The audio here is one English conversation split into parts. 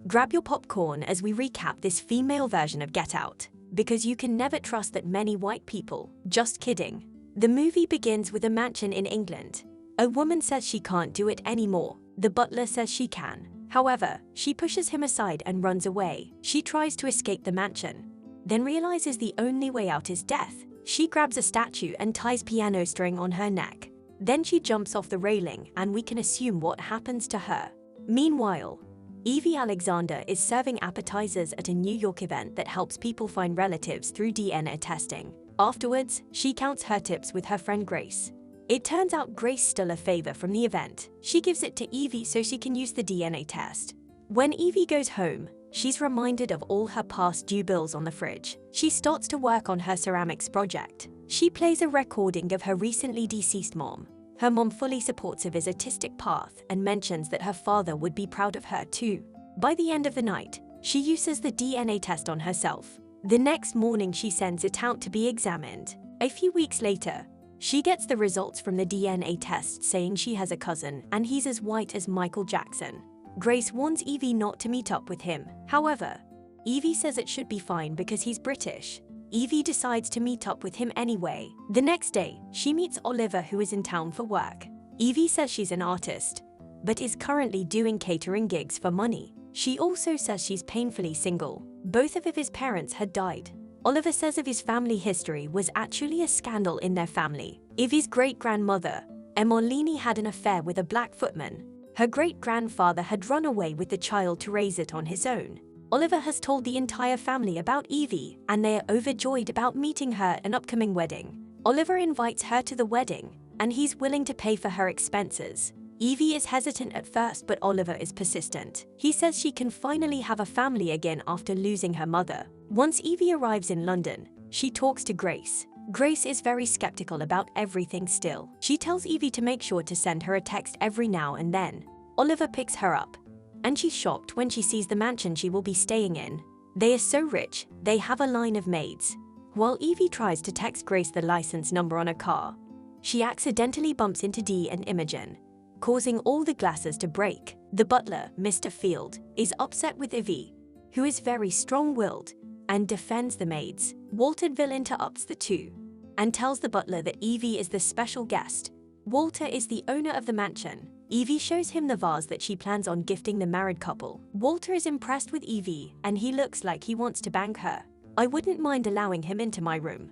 Grab your popcorn as we recap this female version of Get Out, because you can never trust that many white people. Just kidding. The movie begins with a mansion in England. A woman says she can't do it anymore. The butler says she can. However, she pushes him aside and runs away. She tries to escape the mansion, then realizes the only way out is death. She grabs a statue and ties piano string on her neck. Then she jumps off the railing, and we can assume what happens to her. Meanwhile, Evie Alexander is serving appetizers at a New York event that helps people find relatives through DNA testing. Afterwards, she counts her tips with her friend Grace. It turns out Grace stole a favor from the event. She gives it to Evie so she can use the DNA test. When Evie goes home, she's reminded of all her past due bills on the fridge. She starts to work on her ceramics project. She plays a recording of her recently deceased mom. Her mom fully supports a artistic path and mentions that her father would be proud of her too. By the end of the night, she uses the DNA test on herself. The next morning she sends it out to be examined. A few weeks later, she gets the results from the DNA test saying she has a cousin and he's as white as Michael Jackson. Grace warns Evie not to meet up with him. However, Evie says it should be fine because he's British. Evie decides to meet up with him anyway. The next day, she meets Oliver, who is in town for work. Evie says she's an artist, but is currently doing catering gigs for money. She also says she's painfully single. Both of his parents had died. Oliver says Evie's family history was actually a scandal in their family. Evie's great-grandmother, Emmanuel, had an affair with a black footman. Her great-grandfather had run away with the child to raise it on his own. Oliver has told the entire family about Evie, and they are overjoyed about meeting her at an upcoming wedding. Oliver invites her to the wedding, and he's willing to pay for her expenses. Evie is hesitant at first, but Oliver is persistent. He says she can finally have a family again after losing her mother. Once Evie arrives in London, she talks to Grace. Grace is very skeptical about everything still. She tells Evie to make sure to send her a text every now and then. Oliver picks her up, and she's shocked when she sees the mansion she will be staying in. They are so rich, they have a line of maids. While Evie tries to text Grace the license number on a car, she accidentally bumps into Dee and Imogen, causing all the glasses to break. The butler, Mr. Field, is upset with Evie, who is very strong-willed, and defends the maids. Walterville interrupts the two and tells the butler that Evie is the special guest. Walter is the owner of the mansion. Evie shows him the vase that she plans on gifting the married couple. Walter is impressed with Evie, and he looks like he wants to bang her. I wouldn't mind allowing him into my room.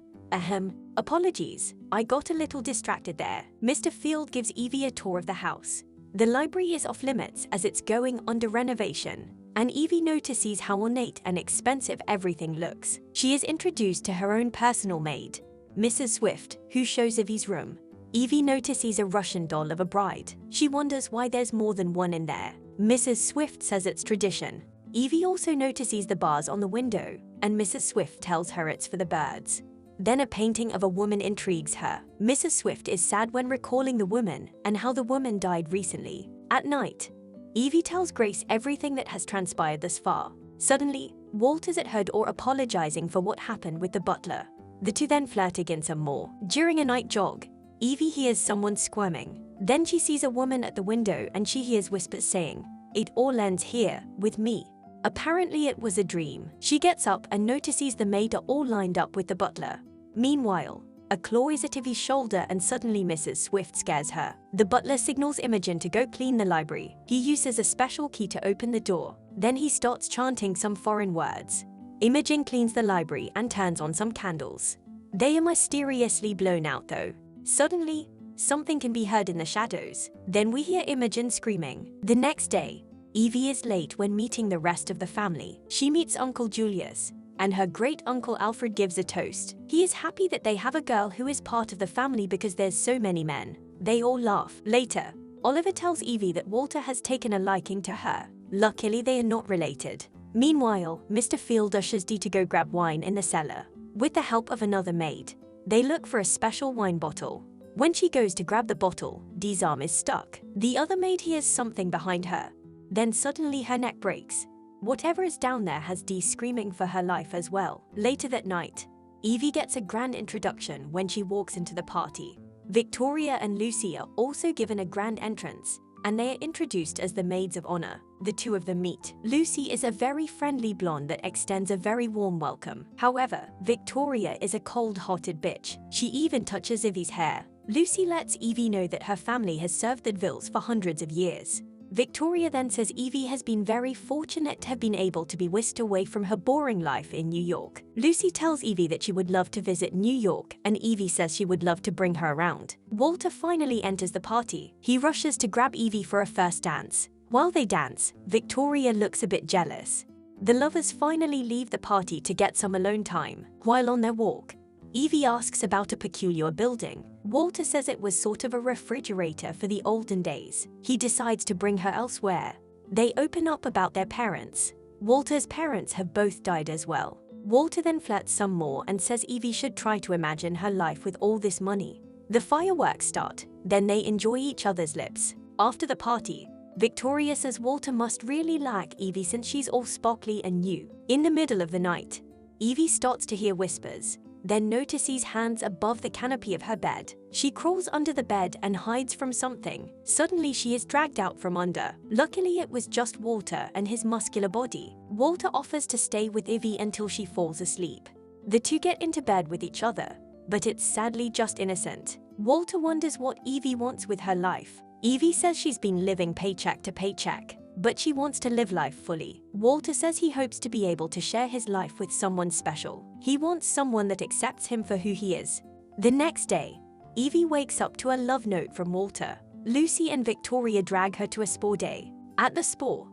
Apologies, I got a little distracted there. Mr. Field gives Evie a tour of the house. The library is off limits as it's going under renovation, and Evie notices how ornate and expensive everything looks. She is introduced to her own personal maid, Mrs. Swift, who shows Evie's room. Evie notices a Russian doll of a bride. She wonders why there's more than one in there. Mrs. Swift says it's tradition. Evie also notices the bars on the window, and Mrs. Swift tells her it's for the birds. Then a painting of a woman intrigues her. Mrs. Swift is sad when recalling the woman and how the woman died recently. At night, Evie tells Grace everything that has transpired thus far. Suddenly, Walt is at her door apologizing for what happened with the butler. The two then flirt again some more. During a night jog, Evie hears someone squirming. Then she sees a woman at the window and she hears whispers saying, "It all ends here, with me." Apparently it was a dream. She gets up and notices the maid are all lined up with the butler. Meanwhile, a claw is at Evie's shoulder and suddenly Mrs. Swift scares her. The butler signals Imogen to go clean the library. He uses a special key to open the door. Then he starts chanting some foreign words. Imogen cleans the library and turns on some candles. They are mysteriously blown out though. Suddenly, something can be heard in the shadows. Then we hear Imogen screaming. The next day, Evie is late when meeting the rest of the family. She meets Uncle Julius, and her great-uncle Alfred gives a toast. He is happy that they have a girl who is part of the family because there's so many men. They all laugh. Later, Oliver tells Evie that Walter has taken a liking to her. Luckily, they are not related. Meanwhile, Mr. Field ushers Dee to go grab wine in the cellar. With the help of another maid, they look for a special wine bottle. When she goes to grab the bottle, Dee's arm is stuck. The other maid hears something behind her. Then suddenly her neck breaks. Whatever is down there has Dee screaming for her life as well. Later that night, Evie gets a grand introduction when she walks into the party. Victoria and Lucy are also given a grand entrance, and they are introduced as the maids of honor. The two of them meet. Lucy is a very friendly blonde that extends a very warm welcome. However, Victoria is a cold-hearted bitch. She even touches Evie's hair. Lucy lets Evie know that her family has served the Villes for hundreds of years. Victoria then says Evie has been very fortunate to have been able to be whisked away from her boring life in New York. Lucy tells Evie that she would love to visit New York, and Evie says she would love to bring her around. Walter finally enters the party. He rushes to grab Evie for a first dance. While they dance, Victoria looks a bit jealous. The lovers finally leave the party to get some alone time. While on their walk, Evie asks about a peculiar building. Walter says it was sort of a refrigerator for the olden days. He decides to bring her elsewhere. They open up about their parents. Walter's parents have both died as well. Walter then flirts some more and says Evie should try to imagine her life with all this money. The fireworks start, then they enjoy each other's lips. After the party, Victoria says Walter must really like Evie since she's all sparkly and new. In the middle of the night, Evie starts to hear whispers, then notices hands above the canopy of her bed. She crawls under the bed and hides from something. Suddenly she is dragged out from under. Luckily it was just Walter and his muscular body. Walter offers to stay with Evie until she falls asleep. The two get into bed with each other, but it's sadly just innocent. Walter wonders what Evie wants with her life. Evie says she's been living paycheck to paycheck, but she wants to live life fully. Walter says he hopes to be able to share his life with someone special. He wants someone that accepts him for who he is. The next day, Evie wakes up to a love note from Walter. Lucy and Victoria drag her to a spa day. At the spa,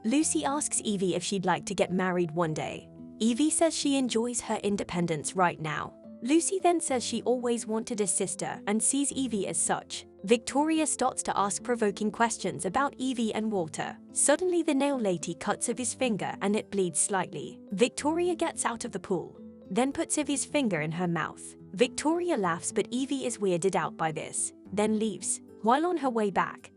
Lucy asks Evie if she'd like to get married one day. Evie says she enjoys her independence right now. Lucy then says she always wanted a sister and sees Evie as such. Victoria starts to ask provoking questions about Evie and Walter. Suddenly the nail lady cuts Evie's finger and it bleeds slightly. Victoria gets out of the pool, then puts Evie's finger in her mouth. Victoria laughs but Evie is weirded out by this, then leaves. While on her way back,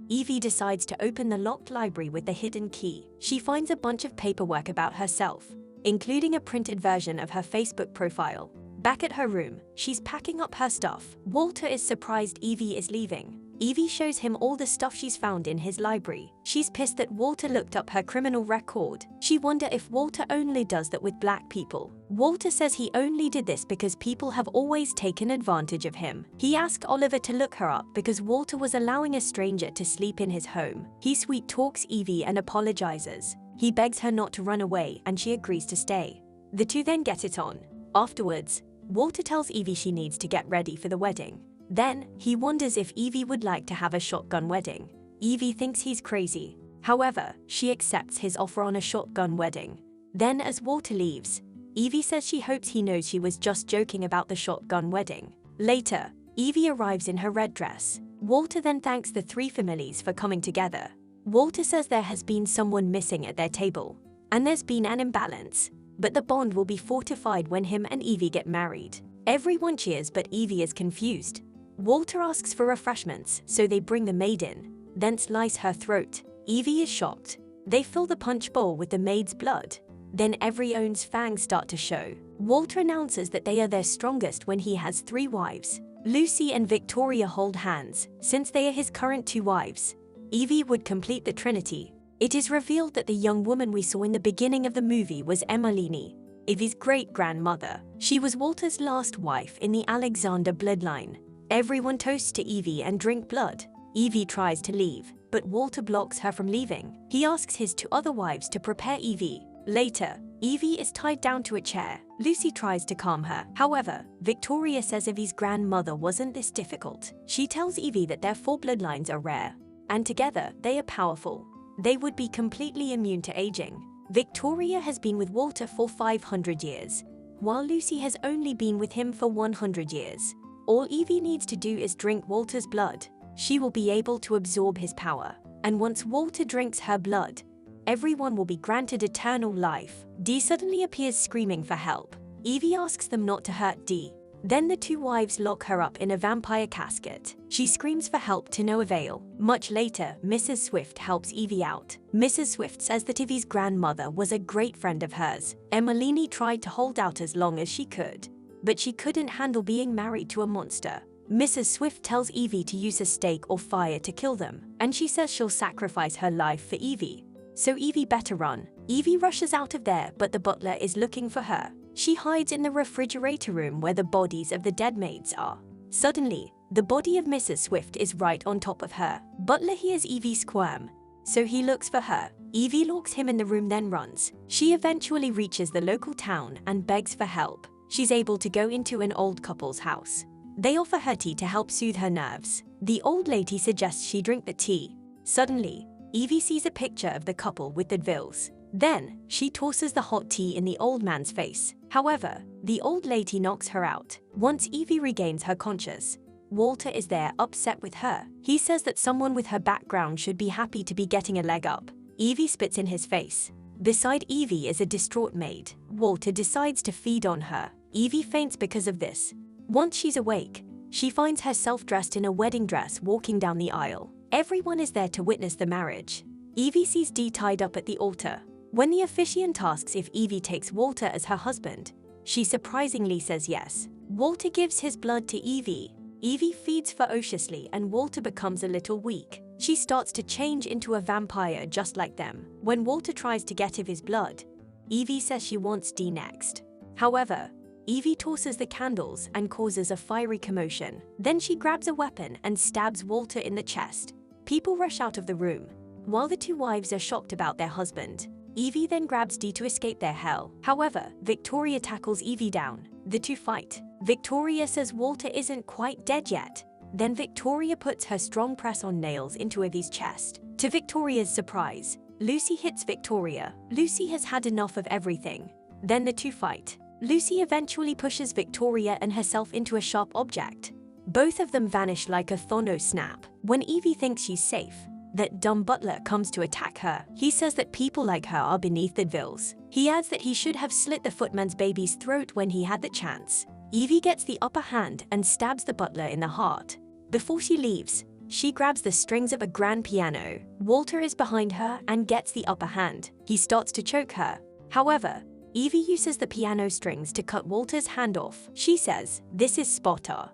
Evie decides to open the locked library with the hidden key. She finds a bunch of paperwork about herself, including a printed version of her Facebook profile. Back at her room, she's packing up her stuff. Walter is surprised Evie is leaving. Evie shows him all the stuff she's found in his library. She's pissed that Walter looked up her criminal record. She wonders if Walter only does that with black people. Walter says he only did this because people have always taken advantage of him. He asked Oliver to look her up because Walter was allowing a stranger to sleep in his home. He sweet talks Evie and apologizes. He begs her not to run away and she agrees to stay. The two then get it on. Afterwards, Walter tells Evie she needs to get ready for the wedding. Then, he wonders if Evie would like to have a shotgun wedding. Evie thinks he's crazy. However, she accepts his offer on a shotgun wedding. Then as Walter leaves, Evie says she hopes he knows she was just joking about the shotgun wedding. Later, Evie arrives in her red dress. Walter then thanks the three families for coming together. Walter says there has been someone missing at their table, and there's been an imbalance. But the bond will be fortified when him and Evie get married. Everyone cheers but Evie is confused. Walter asks for refreshments, so they bring the maid in, then slice her throat. Evie is shocked. They fill the punch bowl with the maid's blood. Then everyone's fangs start to show. Walter announces that they are their strongest when he has 3 wives. Lucy and Victoria hold hands, since they are his current 2 wives. Evie would complete the trinity. It is revealed that the young woman we saw in the beginning of the movie was Emmanuel, Evie's great-grandmother. She was Walter's last wife in the Alexander bloodline. Everyone toasts to Evie and drink blood. Evie tries to leave, but Walter blocks her from leaving. He asks his 2 other wives to prepare Evie. Later, Evie is tied down to a chair. Lucy tries to calm her. However, Victoria says Evie's grandmother wasn't this difficult. She tells Evie that their 4 bloodlines are rare, and together they are powerful. They would be completely immune to aging. Victoria has been with Walter for 500 years, while Lucy has only been with him for 100 years. All Evie needs to do is drink Walter's blood. She will be able to absorb his power. And once Walter drinks her blood, everyone will be granted eternal life. Dee suddenly appears screaming for help. Evie asks them not to hurt Dee. Then the 2 wives lock her up in a vampire casket. She screams for help to no avail. Much later, Mrs. Swift helps Evie out. Mrs. Swift says that Evie's grandmother was a great friend of hers. Emmeline tried to hold out as long as she could, but she couldn't handle being married to a monster. Mrs. Swift tells Evie to use a stake or fire to kill them, and she says she'll sacrifice her life for Evie. so Evie better run. Evie rushes out of there, but the butler is looking for her. She hides in the refrigerator room where the bodies of the dead maids are. Suddenly, the body of Mrs. Swift is right on top of her. Butler hears Evie squirm, so he looks for her. Evie locks him in the room, then runs. She eventually reaches the local town and begs for help. She's able to go into an old couple's house. They offer her tea to help soothe her nerves. The old lady suggests she drink the tea. Suddenly, Evie sees a picture of the couple with the vills. Then, she tosses the hot tea in the old man's face. However, the old lady knocks her out. Once Evie regains her conscience, Walter is there, upset with her. He says that someone with her background should be happy to be getting a leg up. Evie spits in his face. Beside Evie is a distraught maid. Walter decides to feed on her. Evie faints because of this. Once she's awake, she finds herself dressed in a wedding dress walking down the aisle. Everyone is there to witness the marriage. Evie sees Dee tied up at the altar. When the officiant asks if Evie takes Walter as her husband, she surprisingly says yes. Walter gives his blood to Evie. Evie feeds ferociously and Walter becomes a little weak. She starts to change into a vampire just like them. When Walter tries to get Evie's blood, Evie says she wants Dee next. However, Evie tosses the candles and causes a fiery commotion. Then she grabs a weapon and stabs Walter in the chest. People rush out of the room. While the two wives are shocked about their husband, Evie then grabs Dee to escape their hell. However, Victoria tackles Evie down. The two fight. Victoria says Walter isn't quite dead yet. Then Victoria puts her strong press-on nails into Evie's chest. To Victoria's surprise, Lucy hits Victoria. Lucy has had enough of everything. Then the two fight. Lucy eventually pushes Victoria and herself into a sharp object. Both of them vanish like a Thanos snap. When Evie thinks she's safe, that dumb butler comes to attack her. He says that people like her are beneath the vills. He adds that he should have slit the footman's baby's throat when he had the chance. Evie gets the upper hand and stabs the butler in the heart. Before she leaves, she grabs the strings of a grand piano. Walter is behind her and gets the upper hand. He starts to choke her. However, Evie uses the piano strings to cut Walter's hand off. She says, "This is Sparta,"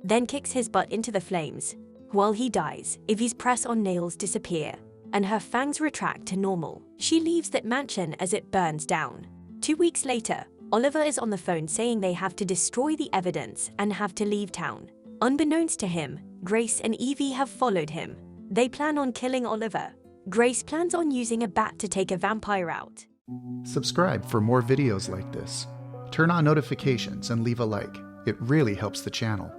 then kicks his butt into the flames. While he dies, Evie's press-on nails disappear, and her fangs retract to normal. She leaves that mansion as it burns down. 2 weeks later, Oliver is on the phone saying they have to destroy the evidence and have to leave town. Unbeknownst to him, Grace and Evie have followed him. They plan on killing Oliver. Grace plans on using a bat to take a vampire out. Subscribe for more videos like this. Turn on notifications and leave a like. It really helps the channel.